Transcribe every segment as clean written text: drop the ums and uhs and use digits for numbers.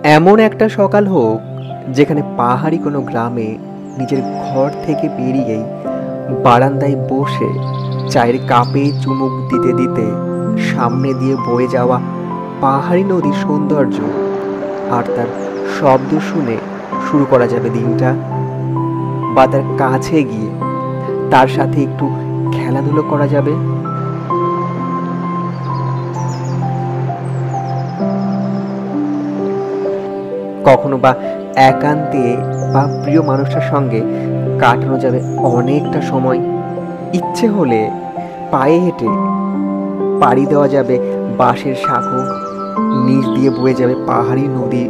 এমন একটা সকাল হোক যেখানে পাহাড়ি কোনো গ্রামে নিজের ঘর থেকে বেরিয়েই বারান্দায় বসে চায়ের কাপে চুমুক দিতে দিতে সামনে দিয়ে বয়ে যাওয়া পাহাড়ি নদীর সৌন্দর্য আর তার শব্দ শুনে শুরু করা যাবে দিনটা, বা তার কাছে গিয়ে তার সাথে একটু খেলাধুলো করা যাবে। কখনো বা একান্তে বা প্রিয় মানুষটার সঙ্গে কাটানো যাবে অনেকটা সময়। ইচ্ছে হলে পায়ে হেঁটে পাড়ি দেওয়া যাবে বাঁশের সাঁকো, নিচ দিয়ে বয়ে যাবে পাহাড়ি নদী।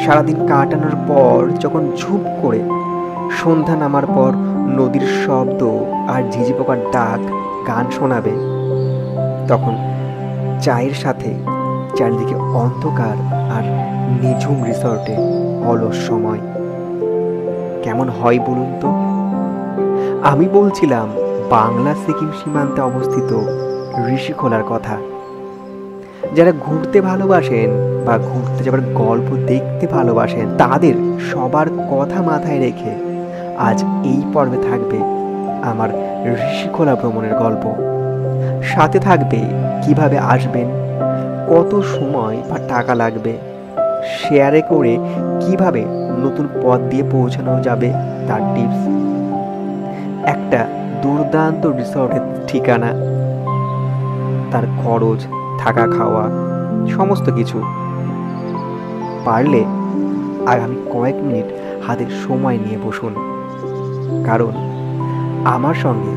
সারাদিন কাটানোর পর যখন ঝুপ করে সন্ধ্যা নামার পর নদীর শব্দ আর ঝিঝি পোকার ডাক গান শোনাবে, তখন চায়ের সাথে চারিদিকে অন্ধকার আর নিঝুম রিসর্টে অলস সময় কেমন হয় বলুন তো? আমি বলছিলাম বাংলা সিকিম সীমান্তে অবস্থিত ঋষিখোলার কথা। যারা ঘুরতে ভালোবাসেন বা ঘুরতে যাবার গল্প দেখতে ভালোবাসেন, তাদের সবার কথা মাথায় রেখে আজ এই পর্বে থাকবে আমার ঋষিখোলা ভ্রমণের গল্প। সাথে থাকবে কিভাবে আসবেন, কত সময় বা টাকা লাগবে, শেয়ারে করে কিভাবে নতুন পথ দিয়ে পৌঁছানো যাবে তার টিপস, একটা দুর্দান্ত রিসর্টের ঠিকানা, তার খরচ, থাকা খাওয়া, সমস্ত কিছু। পারলে আগামী কয়েক মিনিট হাতে সময় নিয়ে বসুন, কারণ আমার সঙ্গে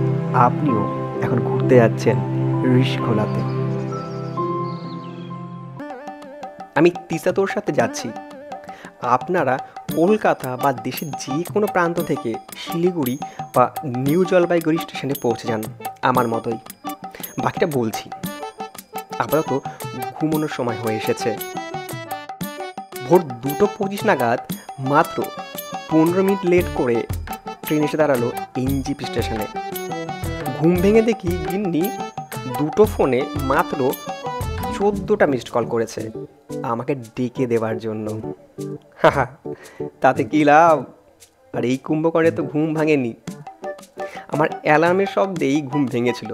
আপনিও এখন ঘুরতে যাচ্ছেন ঋষিখোলাতে। আমি তিসাতোর সাথে যাচ্ছি। আপনারা কলকাতা বা দেশের যে কোনো প্রান্ত থেকে শিলিগুড়ি বা নিউ জলপাইগুড়ি স্টেশনে পৌঁছে যান আমার মতোই। বাকিটা বলছি। আপাতত ঘুমানোর সময় হয়ে এসেছে। ভোর 2:25 নাগাদ মাত্র 15 মিনিট লেট করে ট্রেন এসে দাঁড়ালো এনজিপি স্টেশনে। ঘুম ভেঙে দেখি গিন্নি দুটো ফোনে মাত্র 14টা মিসড কল করেছে আমাকে ডেকে দেওয়ার জন্য। হাহা, তাতে কি লাভ? আর এই কুম্ভকর্ণে তো ঘুম ভাঙেনি। আমার অ্যালার্মের শব্দেই ঘুম ভেঙেছিল।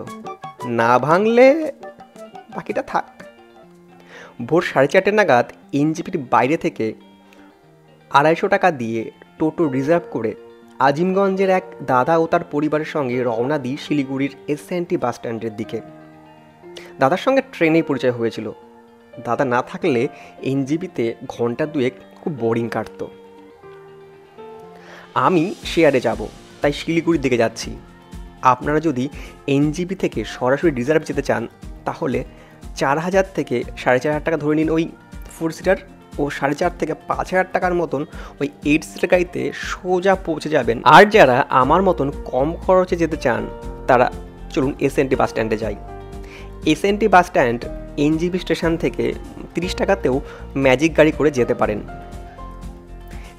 না ভাঙলে বাকিটা থাক। ভোর 4:30 নাগাদ এনজিপির বাইরে থেকে 250 টাকা দিয়ে টোটো রিজার্ভ করে আজিমগঞ্জের এক দাদা ও তার পরিবারের সঙ্গে রওনা দিই শিলিগুড়ির এসএনটি বাস স্ট্যান্ডের দিকে। দাদার সঙ্গে ট্রেনেই পরিচয় হয়েছিল। দাদা না থাকলে এনজিপিতে ঘন্টা দুয়েক খুব বোরিং কাটত। আমি শেয়ারে যাব, তাই শিলিগুড়ির দিকে যাচ্ছি। আপনারা যদি এনজিপি থেকে সরাসরি রিজার্ভ যেতে চান, তাহলে 4000 থেকে 4500 টাকা ধরে নিন ওই 4 সিটার, ও 4.5 থেকে 5000 টাকার মতন ওই 8 সিটার গাড়িতে সোজা পৌঁছে যাবেন। আর যারা আমার মতন কম খরচে যেতে চান, তারা চলুন এসএনটি বাস স্ট্যান্ডে যাই। SNT bus stand NJP station থেকে 30 টাকাতেও ম্যাজিক গাড়ি করে যেতে পারেন।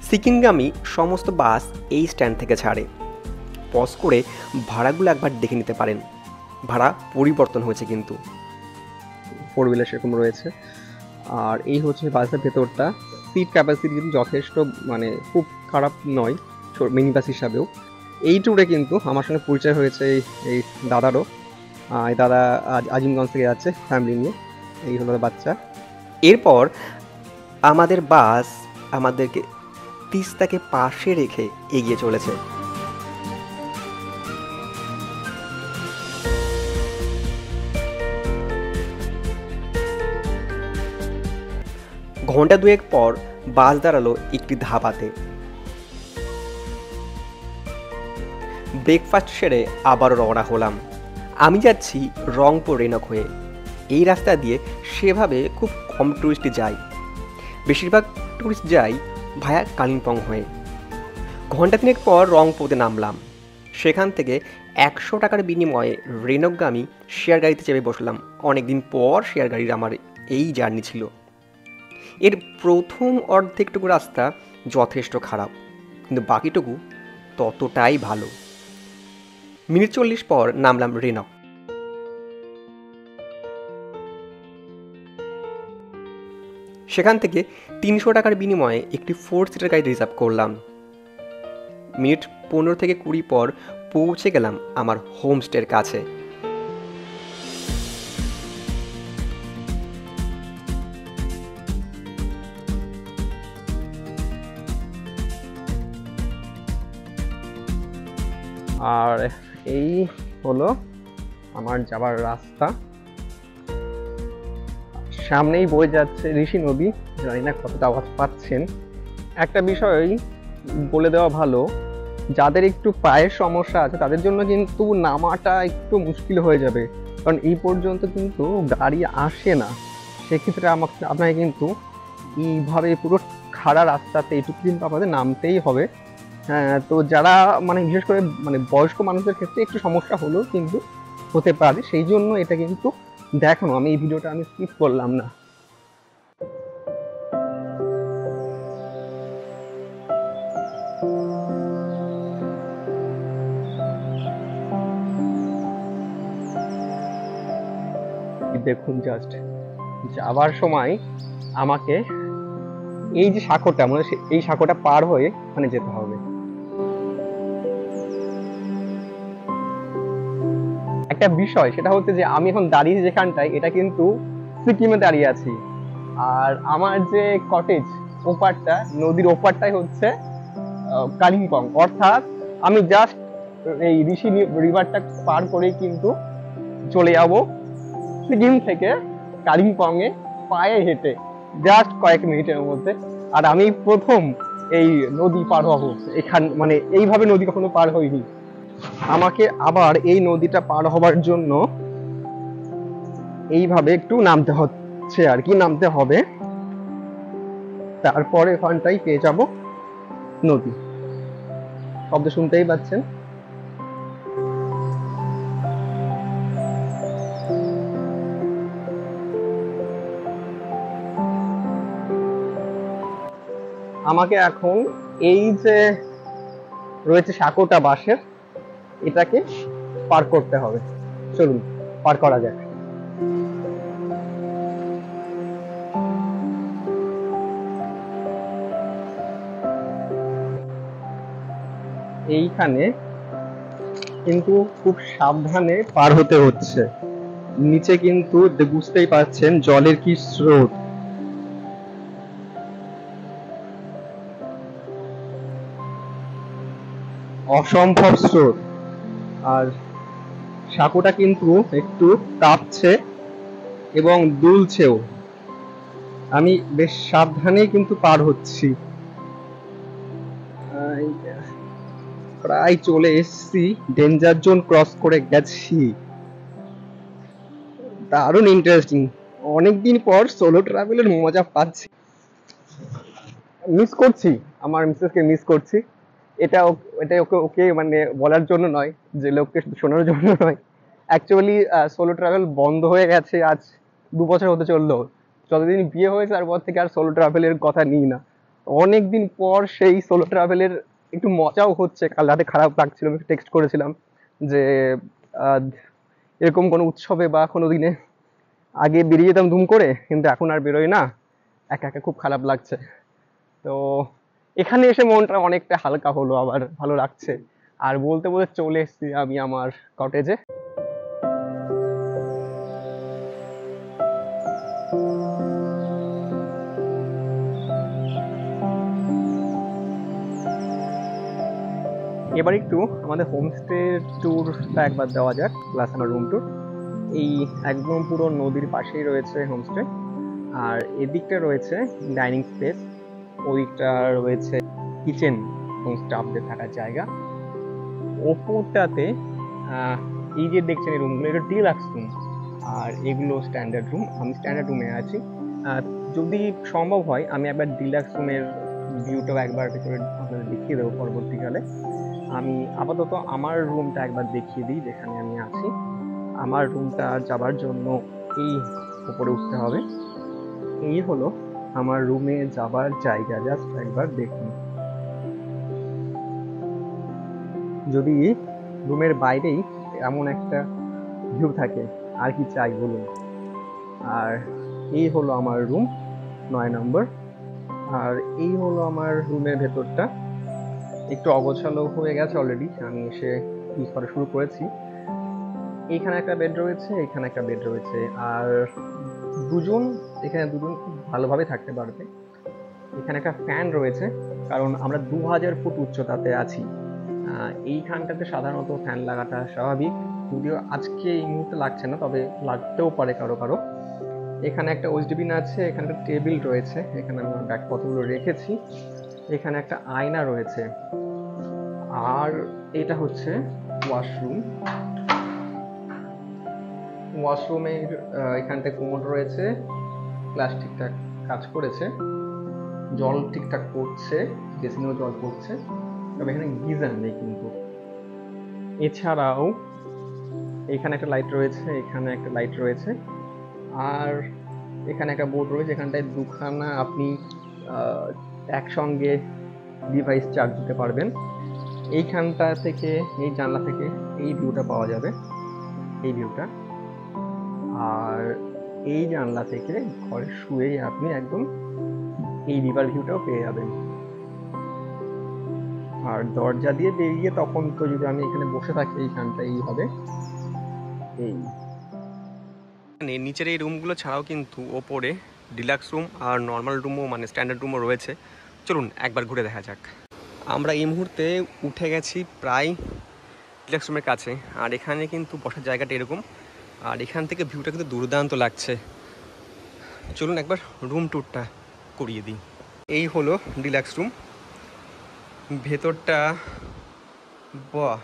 সিকিমগামী সমস্ত বাস এই স্ট্যান্ড থেকে ছাড়ে। পজ করে ভাড়াগুলো একবার দেখে নিতে পারেন। ভাড়া পরিবর্তন হয়েছে কিন্তু। 4 হুইলার সেরকম রয়েছে। আর এই হচ্ছে বাসের ভেতরটা। সিট ক্যাপাসিটি কিন্তু যথেষ্ট, মানে খুব খারাপ নয় মিনি বাস হিসাবেও। এই ট্যুরে কিন্তু আমার সঙ্গে পরিচয় হয়েছে এই দাদারও। এই দাদা আজিমগঞ্জ থেকে যাচ্ছে ফ্যামিলি নিয়ে। এই হলো বাচ্চা। এরপর আমাদের বাস আমাদেরকে তিস্তাকে পাশে রেখে এগিয়ে চলেছে। ঘন্টা দুয়েক পর বাস দাঁড়ালো একটি ধাবাতে। ব্রেকফাস্ট সেরে আবারও রওনা হলাম। আমি যাচ্ছি রংপুর রেনক হয়ে। এই রাস্তা দিয়ে সেভাবে খুব কম টুরিস্টই যায়। বেশিরভাগ টুরিস্ট যায় ভায়া কালিম্পং হয়ে। ঘন্টা তিনেক পর রংপুরে নামলাম। সেখান থেকে 100 টাকার বিনিময়ে রেনকগামী শেয়ার গাড়িতে চেপে বসলাম। অনেকদিন পর শেয়ার গাড়ির আমার এই জার্নি ছিল। এর প্রথম অর্ধেকটুকু রাস্তা যথেষ্ট খারাপ, কিন্তু বাকিটুকু ততটাই ভালো। মিনিট 40 পর নামলাম রেনক। সেখান থেকে 300 টাকার বিনিময়ে একটি 4 সিটার গাড়ি রিজার্ভ করলাম। মিনিট 15 থেকে 20 পর পৌঁছে গেলাম আমার হোমস্টের কাছে। আর এই হলো আমার যাবার রাস্তা। সামনেই বয়ে যাচ্ছে ঋষি নদী, জানি না কতটা আওয়াজ পাচ্ছেন। একটা বিষয় বলে দেওয়া ভালো, যাদের একটু পায়ের সমস্যা আছে তাদের জন্য কিন্তু নামাটা একটু মুশকিল হয়ে যাবে, কারণ এই পর্যন্ত কিন্তু গাড়ি আসে না। সেক্ষেত্রে আপনাকে কিন্তু এইভাবে পুরো খাড়া রাস্তাতে এইটুকু কিন্তু আপনাদের নামতেই হবে। হ্যাঁ, তো যারা মানে বিশেষ করে মানে বয়স্ক মানুষদের ক্ষেত্রে একটু সমস্যা হলেও কিন্তু হতে পারে, সেই জন্য এটা কিন্তু দেখানো। আমি এই ভিডিওটা আমি স্কিপ করলাম না। দেখুন জাস্ট যাওয়ার সময় আমাকে এই যে সাঁকোটা মানে এই সাঁকোটা পার হয়ে মানে যেতে হবে। একটা বিষয় সেটা হচ্ছে যে আমি এখন দাঁড়িয়ে যেখানটায়, এটা কিন্তু সিকিমে দাঁড়িয়ে আছি, আর আমার যে কটেজ ওপারটা, নদীর ওপারটাই হচ্ছে কালিম্পং। অর্থাৎ আমি জাস্ট এই ঋষি রিভারটা পার করেই কিন্তু চলে যাব সিকিম থেকে কালিম্পং এ পায়ে হেঁটে, জাস্ট কয়েক মিনিটের মধ্যে। আর আমি প্রথম এই নদী পার হবো এখান, মানে এইভাবে নদী কখনো পার হইনি। আমাকে আবার এই নদীটা পার হবার জন্য এইভাবে একটু নামতে হচ্ছে আর কি, নামতে হবে। তারপরে ওখানটাই পেয়ে যাব নদী। শব্দ শুনতেই পাচ্ছেন। আমাকে এখন এই যে রয়েছে সাঁকোটা বাঁশের, এটাকে পার করতে হবে। চলুন পার করা যাক। এইখানে কিন্তু খুব সাবধানে পার হতে হচ্ছে। নিচে কিন্তু বুঝতেই পারছেন জলের কি স্রোত। অসম্ভব স্রোত। আর সাঁকোটা কিন্তু একটু কাঁপছে এবং দুলছেও। আমি বেশ সাবধানেই কিন্তু পার হচ্ছি। প্রায় চলে এসেছি, ডেঞ্জার জোন ক্রস করে গেছি। দারুণ ইন্টারেস্টিং, অনেকদিন পর সোলো ট্রাভেলের মজা পাচ্ছি। মিস করছি, আমার মিসেসকে মিস করছি। এটা ওকে ওকে মানে বলার জন্য নয়, যে লোককে শোনার জন্য নয়। অ্যাকচুয়ালি সোলো ট্রাভেল বন্ধ হয়ে গেছে আজ 2 বছর হতে চললো। যতদিন বিয়ে হয়েছে তারপর থেকে আর সোলো ট্রাভেলের কথা নিই না। অনেকদিন পর সেই সোলো ট্রাভেলের একটু মজাও হচ্ছে। কাল রাতে খারাপ লাগছিল, আমি টেক্সট করেছিলাম যে এরকম কোনো উৎসবে বা কোনো দিনে আগে বেরিয়ে যেতাম ধুম করে, কিন্তু এখন আর বেরোই না, একা একা খুব খারাপ লাগছে। তো এখানে এসে মনটা অনেকটা হালকা হলো, আবার ভালো লাগছে। আর বলতে বলতে চলে এসেছি আমি আমার কটেজে। এবার একটু আমাদের হোমস্টে ট্যুরটা একবার দেওয়া যাক, প্লাস আমার রুম ট্যুর। এই একদম পুরো নদীর পাশেই রয়েছে হোমস্টে, আর এদিকটা রয়েছে ডাইনিং স্পেস, ওইদিকটা রয়েছে কিচেন এবং স্টাফদের থাকার জায়গা। ওপরটাতে এই যে দেখছেন এই রুমগুলো, এটা ডিলাক্স রুম, আর এগুলো স্ট্যান্ডার্ড রুম। আমি স্ট্যান্ডার্ড রুমে আছি। যদি সম্ভব হয় আমি একবার ডিলাক্স রুমের ভিউটাও একবার ভেতরে আপনাদের দেখিয়ে দেবো পরবর্তীকালে। আমি আপাতত আমার রুমটা একবার দেখিয়ে দিই যেখানে আমি আছি। আমার রুমটা যাবার জন্য এই উপরে উঠতে হবে। এই হলো আমার রুমে যাবার জায়গা, জাস্ট একবার দেখুন। যদি রুমের বাইরেই এমন একটা ভিউ থাকে আর কি চাই বলুন। আর এই হলো আমার রুম। 9 নম্বর। আর এই হলো আমার রুমের ভেতরটা, একটু অগোছালো হয়ে গেছে অলরেডি, আমি এসে ইউজ করা শুরু করেছি। এইখানে একটা বেড রয়েছে, এখানে একটা বেড রয়েছে, আর এখানে দুজন খুব ভালোভাবে থাকতে পারবে। এখানে একটা ফ্যান রয়েছে, কারণ আমরা 2000 ফুট উচ্চতাতে আছি। এইখানটাতে সাধারণত ফ্যান লাগাটা স্বাভাবিক, যদিও আজকে এই মুহূর্তে লাগছে না, তবে লাগতেও পারে কারো কারো। এখানে একটা ওয়েস্টবিন আছে, এখানে একটা টেবিল রয়েছে, এখানে আমি আমার ব্যাগপত্রগুলো রেখেছি। এখানে একটা আয়না রয়েছে, আর এটা হচ্ছে ওয়াশরুম। ওয়াশরুমের এখানটায় কোমোড রয়েছে, গ্লাস ঠিকঠাক কাজ করেছে, জল ঠিকঠাক পড়ছে, বেসিনেও জল পড়ছে, তবে এখানে গিজার নেই কিন্তু। এছাড়াও এখানে একটা লাইট রয়েছে, এখানে একটা লাইট রয়েছে, আর এখানে একটা বোর্ড রয়েছে, এখানটায় দুখানা আপনি একসঙ্গে ডিভাইস চার্জ দিতে পারবেন। এইখানটা থেকে, এই জানলা থেকে এই ভিউটা পাওয়া যাবে, এই ভিউটা। আর এই জানলা থেকে ঘরে শুয়েই আপনি একদম এই রিভার ভিউটাও পেয়ে যাবেন। আর দরজা দিয়ে বেরিয়ে তখন তো যদি আমি এখানে বসে থাকি, এইখানটা এই হবে এই। নিচের এই রুমগুলো ছাড়াও কিন্তু ওপরে ডিলাক্স রুম আর নর্মাল রুমও, মানে স্ট্যান্ডার্ড রুমও রয়েছে। চলুন একবার ঘুরে দেখা যাক। আমরা এই মুহূর্তে উঠে গেছি প্রায় ডিলাক্স রুমের কাছে, আর এখানে কিন্তু বসার জায়গাটা এরকম, আর এখান থেকে ভিউটা কিন্তু দুর্দান্ত লাগছে। চলুন একবার রুম ট্যুরটা করিয়ে দিই। এই হলো ডিলাক্স রুম, ভেতরটা বাহ,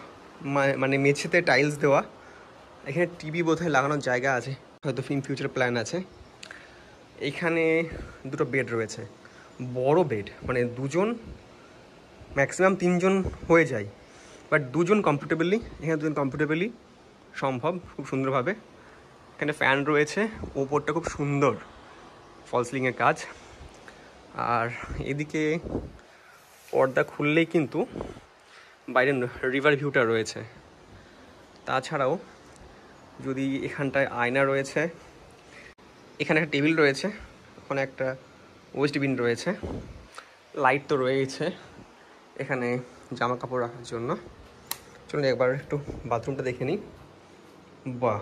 মানে মেঝেতে টাইলস দেওয়া। এখানে টিভি বোধহয় লাগানোর জায়গা আছে, হয়তো ফিউচার প্ল্যান আছে। এইখানে দুটো বেড রয়েছে, বড় বেড, মানে দুজন, ম্যাক্সিমাম 3 জন হয়ে যায়, বাট দুজন কমফোর্টেবলি, এখানে দুজন কমফোর্টেবলি সম্ভব খুব সুন্দরভাবে। এখানে ফ্যান রয়েছে, ওপরটা খুব সুন্দর ফল সিলিংয়ের কাজ। আর এদিকে পর্দা খুললেই কিন্তু বাইরের রিভার ভিউটা রয়েছে। তাছাড়াও যদি এখানটায় আয়না রয়েছে, এখানে একটা টেবিল রয়েছে, ওখানে একটা ওয়েস্টবিন রয়েছে, লাইট তো রয়েছে এখানে জামা কাপড় রাখার জন্য। চলুন একবার একটু বাথরুমটা দেখে নিই। বাহ,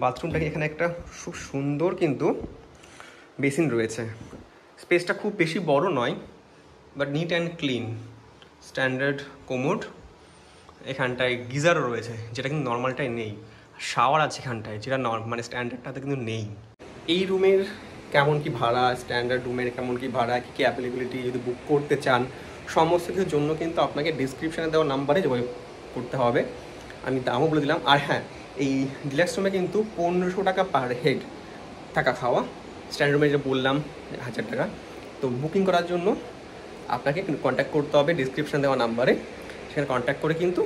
বাথরুমটাকে এখানে একটা খুব সুন্দর কিন্তু বেসিন রয়েছে। স্পেসটা খুব বেশি বড় নয়, but neat and clean, standard commode. এখানটায় গিজারও রয়েছে, যেটা কিন্তু নর্মালটায় নেই। শাওয়ার আছে এখানটায়, যেটা মানে স্ট্যান্ডার্ডটাতে কিন্তু নেই। এই রুমের কেমন কি ভাড়া, স্ট্যান্ডার্ড রুমের কেমন কি ভাড়া, কী কী অ্যাভেলেবিলিটি, যদি বুক করতে চান, সমস্ত কিছুর জন্য কিন্তু আপনাকে ডিসক্রিপশানে দেওয়া নাম্বারে যোগাযোগ করতে হবে। আমি দামও বলে দিলাম। আর হ্যাঁ, এই ডিলাক্স রুমে কিন্তু 1500 টাকা পার হেড থাকা খাওয়া, স্ট্যান্ডার্ড রুমে যেটা বললাম 1000 টাকা। তো বুকিং করার জন্য আপনাকে কন্ট্যাক্ট করতে হবে ডিসক্রিপশান দেওয়া নাম্বারে, সেখানে কন্ট্যাক্ট করে কিন্তু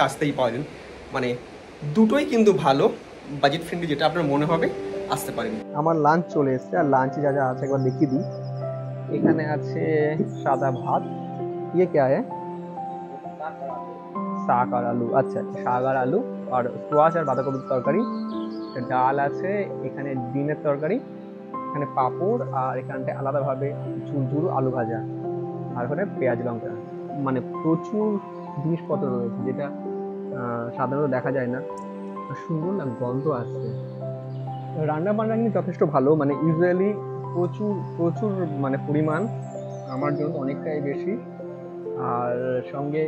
আসতেই পারেন। মানে দুটোই কিন্তু ভালো, বাজেট ফ্রেন্ডলি, যেটা আপনার মনে হবে আসতে পারেন। আমার লাঞ্চ চলে এসছে, আর লাঞ্চে যা যা আছে একবার দেখিয়ে দিই। এখানে আছে সাদা ভাত, ইয়ে কে है শাক আর আলু, আচ্ছা শাক আর আলু, আর স্কোয়াশ আর বাঁধাকপির তরকারি, ডাল আছে, এখানে ডিমের তরকারি, এখানে পাঁপড়, আর এখানটায় আলাদাভাবে ঝুরঝুরু আলু ভাজা, আর ওখানে পেঁয়াজ লঙ্কা। মানে প্রচুর জিনিসপত্র রয়েছে, যেটা সাধারণত দেখা যায় না। সুন্দর না গন্ধ আসছে। রান্না বান্না কিন্তু যথেষ্ট ভালো, মানে ইউজুয়ালি প্রচুর প্রচুর মানে পরিমাণ, আমার জন্য অনেকটাই বেশি। আর সঙ্গে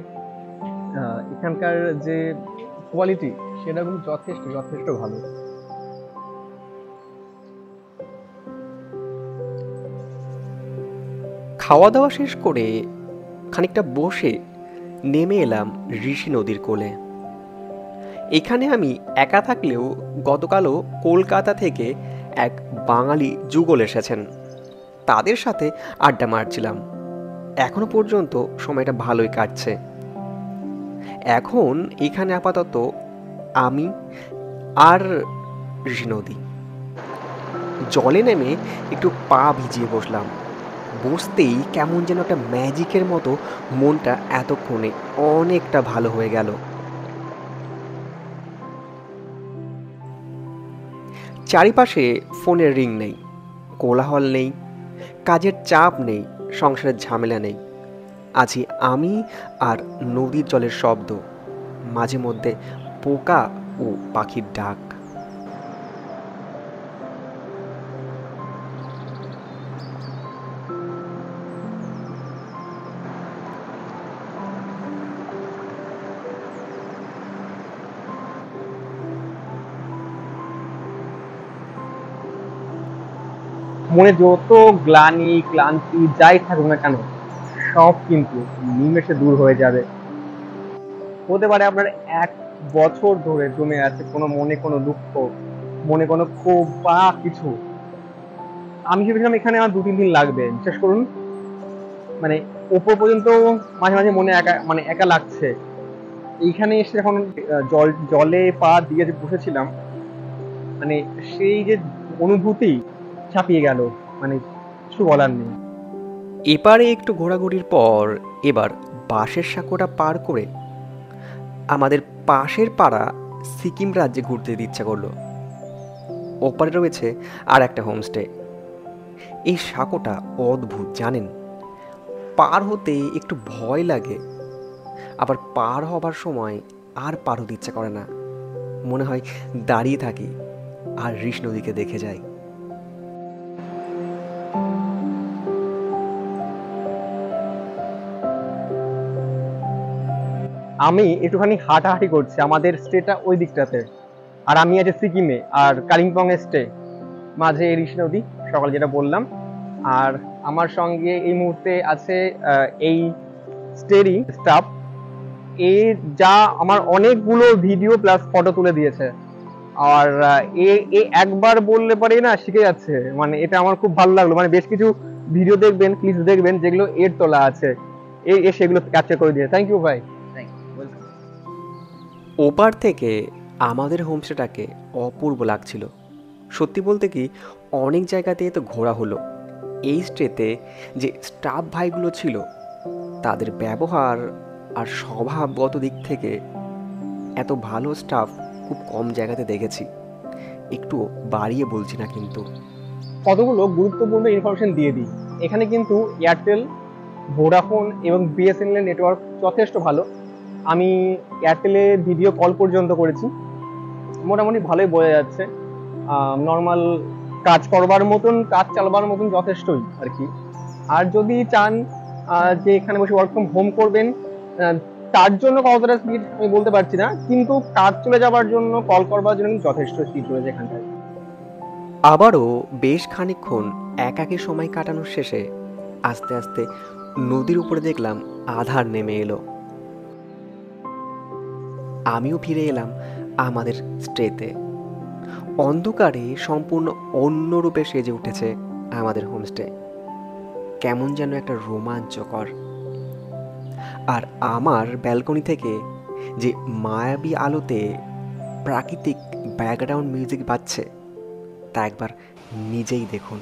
এখানকার যে কোয়ালিটি, সেটা কিন্তু যথেষ্ট যথেষ্ট ভালো। খাওয়া দাওয়া শেষ করে খানিকটা বসে নেমে এলাম ঋষি নদীর কোলে। এখানে আমি একা থাকলেও গতকালও কলকাতা থেকে এক বাঙালি যুগল এসেছেন, তাদের সাথে আড্ডা মারছিলাম। এখনো পর্যন্ত সময়টা ভালোই কাটছে। এখন এখানে আপাতত আমি আর ঋষি নদী। জলে নেমে একটু পা ভিজিয়ে বসলাম। বসতেই কেমন যেন একটা ম্যাজিকের মতো মনটা এতক্ষণে অনেকটা ভালো হয়ে গেল। চারিপাশে ফোনের রিং নেই, কোলাহল নেই, কাজের চাপ নেই, সংসারের ঝামেলা নেই। আছি আমি আর নদীর জলের শব্দ, মাঝে মধ্যে পোকা ও পাখির ডাক। মনে যত গ্লানি ক্লান্তি যাই থাকুক না কেন, সব কিন্তু নিমেষে দূর হয়ে যাবে। হতে পারে আপনার 1 বছর ধরে জমে আছে কোনো মনে কোনো দুঃখ, মনে কোনো ক্ষোভ বা কিছু। আমি ভেবেছিলাম এখানে আমার 2-3 দিন লাগবে, বিশ্বাস করুন। মানে ওপর পর্যন্ত মাঝে মাঝে মনে একা মানে একা লাগছে। এইখানে এসে যখন জলে পা দিয়ে যে বসেছিলাম, মানে সেই যে অনুভূতি ছাপিয়ে গেল, মানে কিছু বলার নেই। এপারে একটু ঘোরাঘুরির পর এবার বাঁশের সাঁকোটা পার করে আমাদের পাশের পাড়া সিকিম রাজ্যে ঘুরতে যেতে ইচ্ছা করলো। ওপারে রয়েছে আর একটা হোমস্টে। এই সাঁকোটা অদ্ভুত, জানেন, পার হতে একটু ভয় লাগে, আবার পার হবার সময় আর পার হতে ইচ্ছা করে না, মনে হয় দাঁড়িয়ে থাকি আর ঋষ নদীকে দেখে যাই। আমি একটুখানি হাঁটাহাঁটি করছি, আমাদের স্টেটা ওই দিকটাতে, আর আমি আছি সিকিমে আর কালিম্পং স্টে, মাঝে ঋষি নদী, সকালে যেটা বললাম। আর আমার সঙ্গে এই মুহূর্তে আছে এই স্টেরই স্টাফ, এ যা আমার অনেকগুলো ভিডিও প্লাস ফটো তুলে দিয়েছে। আর এ একবার বললে পরে না শিখে যাচ্ছে, মানে এটা আমার খুব ভালো লাগলো। মানে বেশ কিছু ভিডিও দেখবেন, ক্লিপস দেখবেন যেগুলো এর তোলা আছে, এ সেগুলো ক্যাপচার করে দিয়ে। থ্যাংক ইউ ভাই। ওপার থেকে আমাদের হোমস্টেটাকে অপূর্ব লাগছিল। সত্যি বলতে কি, অনেক জায়গাতে তো ঘোরা হলো, এই স্টেতে যে স্টাফ ভাইগুলো ছিল তাদের ব্যবহার আর স্বভাবগত দিক থেকে এত ভালো স্টাফ খুব কম জায়গাতে দেখেছি। একটু বাড়িয়ে বলছি না কিন্তু। কতগুলো গুরুত্বপূর্ণ ইনফরমেশন দিয়ে দিই। এখানে কিন্তু এয়ারটেল, ভোডাফোন এবং বিএসএনএল নেটওয়ার্ক যথেষ্ট ভালো। আমি এয়ারটেলে ভিডিও কল পর্যন্ত করেছি, মোটামুটি ভালোই বোঝা যাচ্ছে। নর্মাল কাজ করবার মতন, কাজ চালাবার মতন যথেষ্টই আর কি। আর যদি চান যে এখানে বসে ওয়ার্ক ফ্রম হোম করবেন, তার জন্য কতটা স্পিড আমি বলতে পারছি না, কিন্তু কাজ চলে যাবার জন্য, কল করবার জন্য যথেষ্ট স্পিড রয়েছে এখানটায়। আবারও বেশ খানিকক্ষণ একাকী সময় কাটানোর শেষে আস্তে আস্তে নদীর উপরে দেখলাম আধার নেমে এলো। আমিও ফিরে এলাম আমাদের স্টেতে। অন্ধকারে সম্পূর্ণ অন্য রূপে সেজে উঠেছে আমাদের হোমস্টে, কেমন যেন একটা রোমাঞ্চকর। আর আমার ব্যালকনি থেকে যে মায়াবী আলোতে প্রাকৃতিক ব্যাকগ্রাউন্ড মিউজিক বাজছে তা একবার নিজেই দেখুন।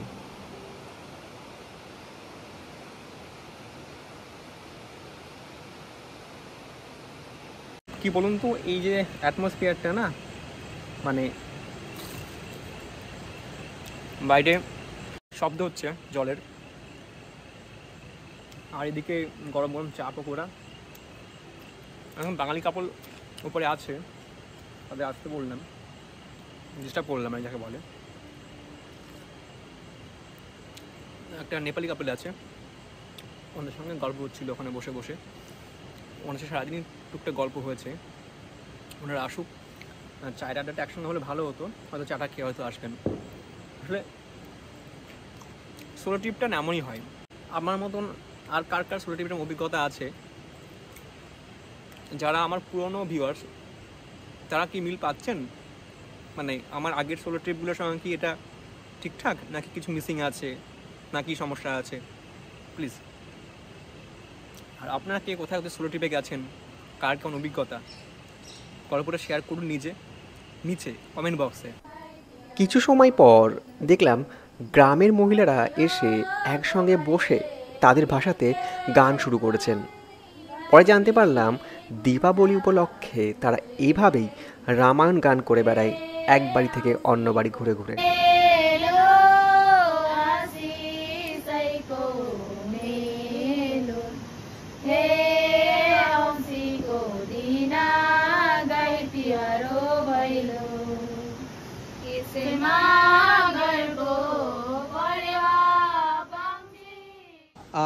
কি বলুন তো, এই যে অ্যাটমসফিয়ারটা না, মানে বাইরে শব্দ হচ্ছে জলের, আর এদিকে গরম গরম চা পকোড়া। এখন বাঙালি কাপড় উপরে আছে, তাদের আসতে বললাম, ডিস্টার্ব করলাম আর যাকে বলে। একটা নেপালি কাপল আছে, ওনাদের সঙ্গে গল্প হচ্ছিল ওখানে বসে বসে। ওনার সাথে সারাদিনই টুকটাক গল্প হয়েছে। ওনারা আসুক, চায়ের আড্ডাটা একসঙ্গে হলে ভালো হতো, হয়তো চাটা খেয়ে হয়তো আসবেন। আসলে সোলো ট্রিপটা এমনই হয়। আমার মতন আর কার কার সোলো ট্রিপের অভিজ্ঞতা আছে, যারা আমার পুরনো ভিউয়ার্স, তারা কি মিল পাচ্ছেন? মানে আমার আগের সোলো ট্রিপগুলোর সঙ্গে কি এটা ঠিকঠাক, নাকি কিছু মিসিং আছে, নাকি সমস্যা আছে? প্লিজ। আর আপনারা কে কোথায় কোথায় সোলো ট্রিপে গেছেন, কার কেমন অভিজ্ঞতা, গল্পটা শেয়ার করুন নিচে কমেন্ট বক্সে। কিছু সময় পর দেখলাম গ্রামের মহিলারা এসে একসঙ্গে বসে তাদের ভাষাতে গান শুরু করেছেন। পরে জানতে পারলাম দীপাবলি উপলক্ষে তারা এইভাবেই রামায়ণ গান করে বেড়ায়, এক বাড়ি থেকে অন্য বাড়ি ঘুরে ঘুরে।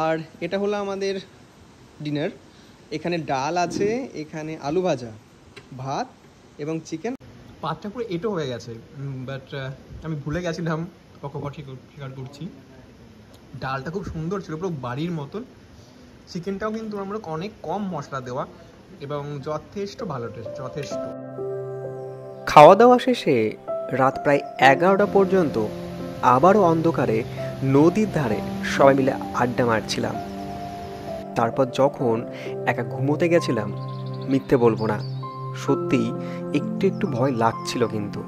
আর এটা হলো আমাদের ডিনার। এখানে ডাল আছে, এখানে আলু ভাজা, ভাত এবং চিকেন। পাতটা পুরো এঁটো হয়ে গেছে, বাট আমি ভুলে গেছিলাম, কখন স্বীকার করছি। ডালটা খুব সুন্দর ছিল, পুরো বাড়ির মতন। চিকেনটাও কিন্তু আমরা অনেক কম মশলা দেওয়া এবং যথেষ্ট ভালো টেস্ট, যথেষ্ট। খাওয়া দাওয়া শেষে রাত প্রায় 11টা পর্যন্ত আবারও অন্ধকারে নদীর ধারে সবাই মিলে আড্ডা মারছিলাম। তারপর যখন একা ঘুমোতে গেছিলাম, মিথ্যে বলবো না, সত্যিই একটু একটু ভয় লাগছিল। কিন্তু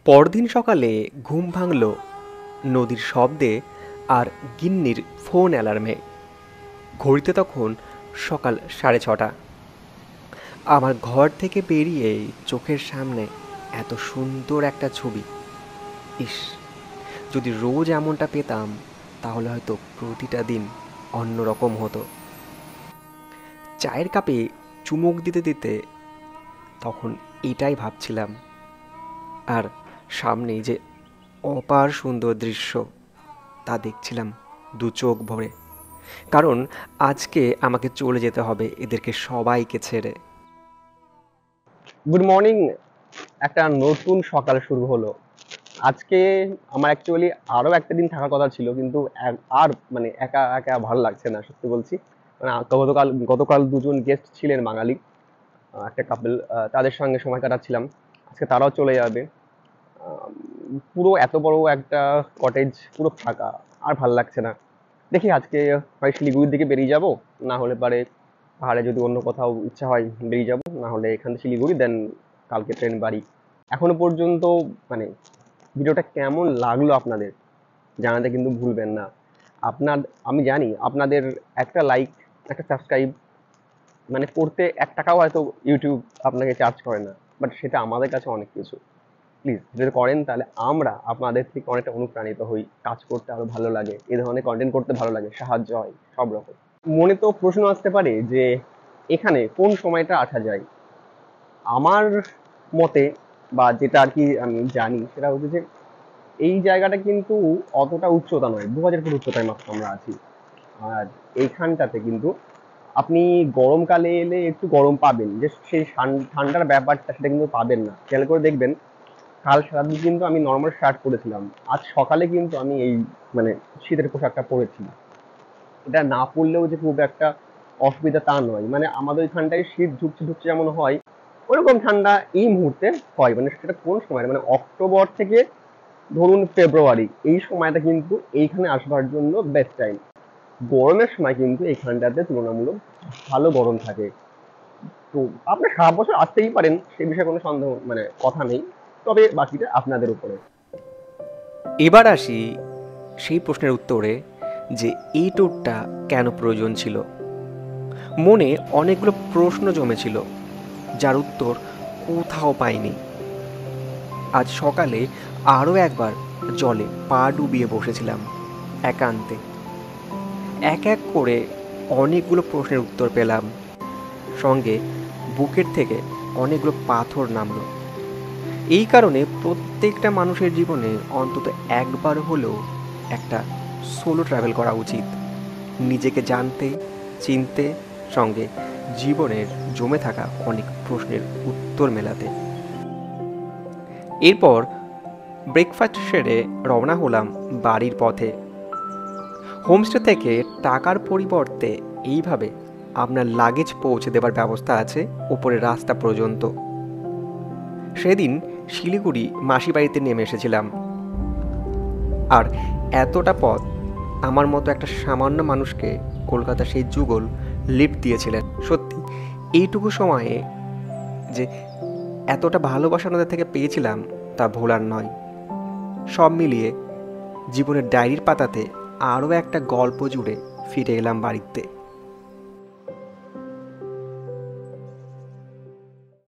পরদিন সকালে ঘুম ভাঙল নদীর শব্দে আর গিন্নির ফোন অ্যালার্মে। ঘড়িতে তখন সকাল 6:30। আমার ঘর থেকে বেরিয়ে চোখের সামনে এত সুন্দর একটা ছবি। ইস, যদি রোজ এমনটা পেতাম তাহলে হয়তো প্রতিটা দিন অন্যরকম হতো। চায়ের কাপে চুমুক দিতে দিতে তখন এটাই ভাবছিলাম। আর সামনেই যে অপার সুন্দর দৃশ্য, তা দেখছিলাম দু চোখ ভরে। কারণ আজকে আমাকে চলে যেতে হবে এদেরকে সবাইকে ছেড়ে। Good morning. একটা নতুন সকাল শুরু হলো আজকে। আমার অ্যাকচুয়ালি আরও একটা দিন থাকার কথা ছিল, কিন্তু আর মানে একা একা ভালো লাগছে না, সত্যি বলছি। মানে গতকাল দুজন গেস্ট ছিলেন বাঙালি, একটা কাপল, তাদের সঙ্গে সময় কাটাচ্ছিলাম। আজকে তারাও চলে যাবে। পুরো এত বড় একটা কটেজ পুরো ফাঁকা, আর ভাল লাগছে না। দেখি আজকে হয় শিলিগুড়ির দিকে বেরিয়ে যাব, না হলে পারে পাহাড়ে যদি অন্য কোথাও ইচ্ছা হয় বেরিয়ে যাব, না হলে এখান থেকে শিলিগুড়ি, দেন কালকে ট্রেন বাড়ি। এখনো পর্যন্ত মানে ভিডিওটা কেমন লাগলো আপনাদের জানাতে কিন্তু ভুলবেন না। আমি জানি আপনাদের একটা লাইক, একটা সাবস্ক্রাইব মানে করতে 1 টাকাও হয়তো ইউটিউব আপনাকে চার্জ করে না, বাট সেটা আমাদের কাছে অনেক কিছু। প্লিজ যদি করেন তাহলে আমরা আপনাদের থেকে অনেকটা অনুপ্রাণিত হই, কাজ করতে আরো ভালো লাগে, এই ধরনের কন্টেন্ট করতে ভালো লাগে, সাহায্য হয় সব রকম। মনে তো প্রশ্ন আসতে পারে যে এখানে কোন সময়টা আসা যায়। আমার মতে বা যেটা আর কি আমি জানি সেটা হচ্ছে যে এই জায়গাটা কিন্তু অতটা উচ্চতা নয়, 2000 ফুট উচ্চতায় মাত্র আমরা আছি। আর এইখানটাতে কিন্তু আপনি গরমকালে এলে একটু গরম পাবেন, যে সেই ঠান্ডার ব্যাপারটা সেটা কিন্তু পাবেন না। খেয়াল করে দেখবেন, কাল সারাদিন কিন্তু আমি নর্মাল শার্ট পরেছিলাম, আজ সকালে কিন্তু আমি এই মানে শীতের পোশাকটা পরেছি। এটা না পরলেও যে খুব একটা অসুবিধা তা নয়, মানে আমাদের ওইখানটায় শীত ঢুকছে ঢুকছে যেমন হয়, ওরকম ঠান্ডা এই মুহূর্তে হয়। মানে সেটা কোন সময়, মানে অক্টোবর থেকে ধরুন ফেব্রুয়ারি, এই সময়টা কিন্তু এইখানে আসবার জন্য বেস্ট টাইম। গরমের সময় কিন্তু এইখানটাতে তুলনামূলক ভালো গরম থাকে। তো আপনি সারা বছর আসতেই পারেন, সেই বিষয়ে কোনো সন্দেহ মানে কথা নেই, তবে বাকিটা আপনাদের উপরে। এবার আসি সেই প্রশ্নের উত্তরে, যে এই ট্যুরটা কেন প্রয়োজন ছিল। মনে অনেকগুলো প্রশ্ন জমেছিল, যার উত্তর কোথাও পাইনি। আজ সকালে আরও একবার জলে পা ডুবিয়ে বসেছিলাম একান্তে। এক এক করে অনেকগুলো প্রশ্নের উত্তর পেলাম, সঙ্গে বুকের থেকে অনেকগুলো পাথর নামলো। এই কারণে প্রত্যেকটা মানুষের জীবনে অন্তত একবার হলেও একটা সোলো ট্রাভেল করা উচিত, নিজেকে জানতে, চিনতে, সঙ্গে জীবনের জমে থাকা অনেক প্রশ্নের উত্তর মেলাতে। এরপর ব্রেকফাস্ট সেরে রওনা হলাম বাড়ির পথে। হোমস্টে থেকে টাকার পরিবর্তে এইভাবে আপনার লাগেজ পৌঁছে দেবার ব্যবস্থা আছে ওপরের রাস্তা পর্যন্ত। সেদিন শিলিগুড়ি মাসি বাড়িতে নেমে এসেছিলাম, আর এতটা পথ আমার মতো একটা সামান্য মানুষকে কলকাতা সেই যুগল লিফট দিয়েছিলেন। সত্যি এইটুকু সময়ে যে এতটা ভালোবাসা ওনাদের থেকে পেয়েছিলাম তা ভোলার নয়। সব মিলিয়ে জীবনের ডায়েরির পাতাতে আরও একটা গল্প জুড়ে ফিরে এলাম বাড়িতে।